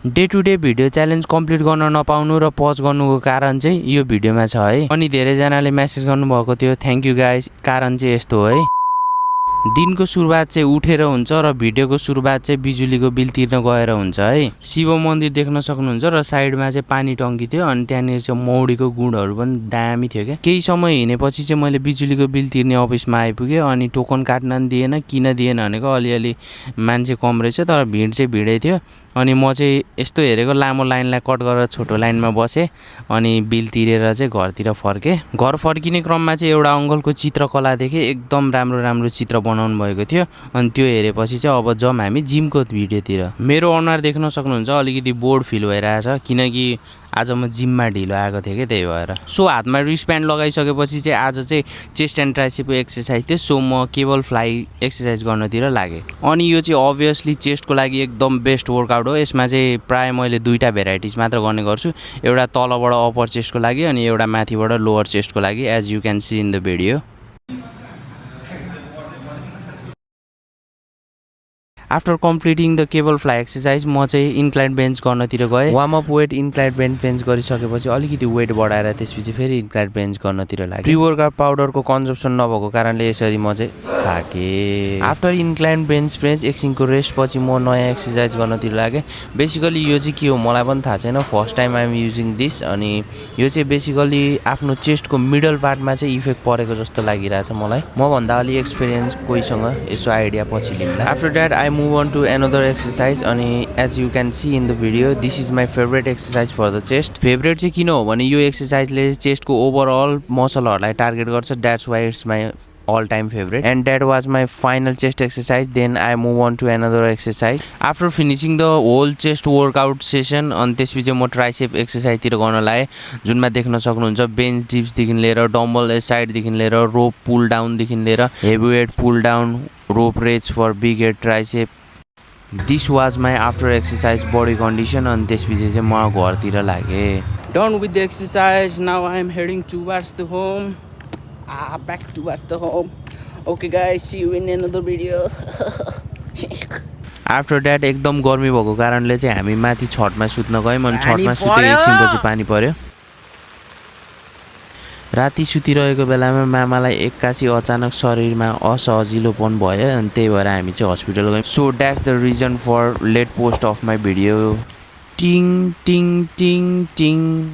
Day to day video challenge complete गर्न नपाउनु र पज गर्नुको कारण चाहिँ यो भिडियोमा छ है। अनि धेरैजनाले मेसेज गर्नुभएको थियो थ्याङ्क यू गाइस। कारण चाहिँ यस्तो हो है, दिनको सुरुवात चाहिँ उठेर हुन्छ र भिडियोको सुरुवात चाहिँ बिजुलीको बिल तिर्न गएर हुन्छ है। शिव मन्दिर देख्न सक्नुहुन्छ र साइडमा चाहिँ पानी टङ्की थियो अनि त्यहाँनिर चाहिँ मौरीको गुँडहरू पनि दामी थियो क्या। केही समय हिँडेपछि चाहिँ मैले बिजुलीको बिल तिर्ने अफिसमा आइपुगेँ अनि टोकन काट्न पनि दिएन। किन दिएन भनेको अलिअलि मान्छे कम रहेछ तर भिड चाहिँ भिडै थियो। अनि म चाहिँ यस्तो हेरेको लामो लाइनलाई कट गरेर छोटो लाइनमा बसेँ अनि बिल तिरेर चाहिँ घरतिर फर्केँ। घर फर्किने क्रममा चाहिँ एउटा अङ्कलको चित्रकला देखेँ, एकदम राम्रो राम्रो चित्र बनाउनु भएको थियो। अनि त्यो हेरेपछि चाहिँ अब जाउँ हामी जिमको भिडियोतिर। मेरो अनुहार देख्न सक्नुहुन्छ अलिकति बोर्ड फिल भइरहेछ किनकि आज म जिममा ढिलो आएको थिएँ कि त्यही भएर। सो हातमा रिस्टब्यान्ड लगाइसकेपछि चाहिँ आज चाहिँ चेस्ट एन्ड ट्राइसेपको एक्सर्साइज थियो। सो म केबल फ्लाइ एक्सर्साइज गर्नतिर लागेँ। अनि यो चाहिँ अभियसली चेस्टको लागि एकदम बेस्ट वर्कआउट हो। यसमा चाहिँ प्रायः मैले दुईवटा भेराइटिज मात्र गर्ने गर्छु, एउटा तलबाट अप्पर चेस्टको लागि अनि एउटा माथिबाट लोवर चेस्टको लागि, as you can see in the video. After completing the cable fly exercise म चाहिँ इन्क्लाइन बेन्च गर्नतिर गएँ। Warm up weight incline bench गरिसकेपछि अलिकति वेट बढाएर त्यसपछि फेरि इन्क्लाइन बेन्च गर्नतिर लागेँ। प्री वर्कआउट पाउडरको कन्जम्सन नभएको कारणले यसरी म चाहिँ थाकेँ। आफ्टर इन्क्लाइन बेन्च एकछिनको रेस्ट पछि म नयाँ एक्सर्साइज गर्नतिर लागेँ। बेसिकली यो चाहिँ के हो मलाई पनि थाहा छैन, first time I'm using this. अनि यो चाहिँ बेसिकली आफ्नो चेस्टको मिडल पार्टमा चाहिँ इफेक्ट परेको जस्तो लागिरहेछ मलाई। मभन्दा अलि एक्सपिरियन्स कोहीसँग यसो आइडिया पछि लिँदा। After that I move on to another exercise अनि as you can see in the video this is my favorite exercise for the chest। Favourite चाहिँ किन हो भने यो एक्सर्साइजले चेस्टको ओभरअल मसलहरूलाई टार्गेट गर्छ, that's why it's my all time favorite and that was my final chest exercise। then I move on to another exercise after finishing the whole chest workout session। अनि त्यसपछि म ट्राइसेप एक्सर्साइजतिर गर्न लागेँ, जुनमा देख्न सक्नुहुन्छ बेन्च डिप्सदेखि लिएर डम्बल एसाइडदेखि लिएर रोप पुल डाउनदेखि लिएर heavy weight pull down, rope raise for big head tricep. This was my after exercise body condition. अनि त्यसपछि चाहिँ म घरतिर लागेँ। Done with the exercise, now I am heading towards the home. Back towards the home. Okay guys, see you in another video। After that एकदम गर्मी भएको कारणले चाहिँ हामी माथि छतमा सुत्न गयौँ। अनि छतमा सुते एकछिनपछि पानी पर्यो। राति सुतिरहेको बेलामा मामालाई एक्कासी अचानक शरीरमा असजिलोपन भयो अनि त्यही भएर हामी चाहिँ हस्पिटल गयौँ। So that's the reason for late post of my video. टिङ टिङ टिङ टिङ।